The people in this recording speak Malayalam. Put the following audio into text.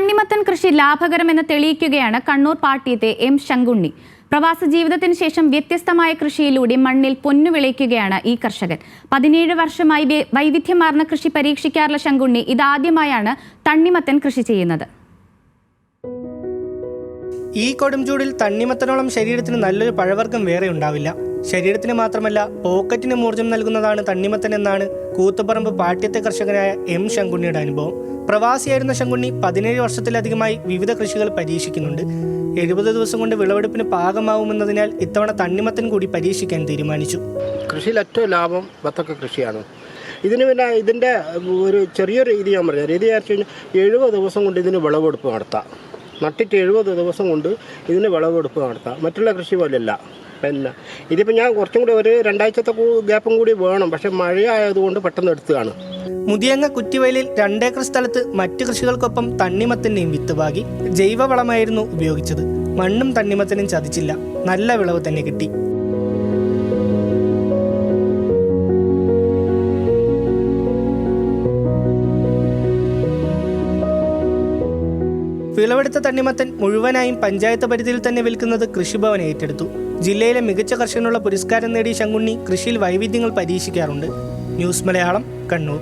തണ്ണിമത്തൻ കൃഷി ലാഭകരമെന്ന് തെളിയിക്കുകയാണ് കണ്ണൂർ പാട്യത്തെ എം ശങ്കുണ്ണി. പ്രവാസ ജീവിതത്തിന് ശേഷം വ്യത്യസ്തമായ കൃഷിയിലൂടെ മണ്ണിൽ പൊന്നു വിളയിക്കുകയാണ് ഈ കർഷകൻ. 17 വർഷമായി വൈവിധ്യമാർന്ന കൃഷി പരീക്ഷിക്കാറുള്ള ശങ്കുണ്ണി ഇതാദ്യമായാണ് തണ്ണിമത്തൻ കൃഷി ചെയ്യുന്നത്. ഈ കൊടുംചൂടിൽ തണ്ണിമത്തനോളം ശരീരത്തിന് നല്ലൊരു പഴവർഗ്ഗം വേറെ ഉണ്ടാവില്ല. ശരീരത്തിന് മാത്രമല്ല പോക്കറ്റിന് ഊർജ്ജം നൽകുന്നതാണ് തണ്ണിമത്തൻ എന്നാണ് കൂത്തുപറമ്പ് പാട്യത്തെ കർഷകനായ എം ശങ്കുണ്ണിയുടെ അനുഭവം. പ്രവാസിയായിരുന്ന ശങ്കുണ്ണി 17 വർഷത്തിലധികമായി വിവിധ കൃഷികൾ പരീക്ഷിക്കുന്നുണ്ട്. 70 ദിവസം കൊണ്ട് വിളവെടുപ്പിന് പാകമാവുമെന്നതിനാൽ ഇത്തവണ തണ്ണിമത്തൻ കൂടി പരീക്ഷിക്കാൻ തീരുമാനിച്ചു. കൃഷിയിൽ ഏറ്റവും ലാഭം വത്തക്ക കൃഷിയാണ്. ഇതിന് പിന്നെ ഇതിൻ്റെ ഒരു ചെറിയൊരു രീതി ഞാൻ പറഞ്ഞ രീതി വെച്ച് കഴിഞ്ഞാൽ 70 ദിവസം കൊണ്ട് ഇതിന് വിളവെടുപ്പ് നടത്താം. നട്ടിട്ട് 70 ദിവസം കൊണ്ട് ഇതിന് വിളവെടുപ്പ് നടത്താം. മറ്റുള്ള കൃഷി പോലെയല്ല. പിന്നെ ഇതിപ്പോൾ ഞാൻ കുറച്ചും കൂടി ഒരു 2 ആഴ്ചത്തെ ഗ്യാപ്പും കൂടി വേണം. പക്ഷെ മഴയായതുകൊണ്ട് പെട്ടെന്ന് എടുത്തതാണ്. മുതിയങ്ങ കുറ്റിവയലിൽ 2 ഏക്കർ സ്ഥലത്ത് മറ്റു കൃഷികൾക്കൊപ്പം തണ്ണിമത്തൻ്റെയും വിത്ത് പാകി. ജൈവവളമായിരുന്നു ഉപയോഗിച്ചത്. മണ്ണും തണ്ണിമത്തനും ചതിച്ചില്ല. നല്ല വിളവ് തന്നെ കിട്ടി. വിളവെടുത്ത തണ്ണിമത്തൻ മുഴുവനായും പഞ്ചായത്ത് പരിധിയിൽ തന്നെ വിൽക്കുന്നത് കൃഷിഭവൻ ഏറ്റെടുത്തു. ജില്ലയിലെ മികച്ച കർഷകനുള്ള പുരസ്കാരം നേടിയ ശങ്കുണ്ണി കൃഷിയിൽ വൈവിധ്യങ്ങൾ പരീക്ഷിക്കാറുണ്ട്. ന്യൂസ് മലയാളം, കണ്ണൂർ.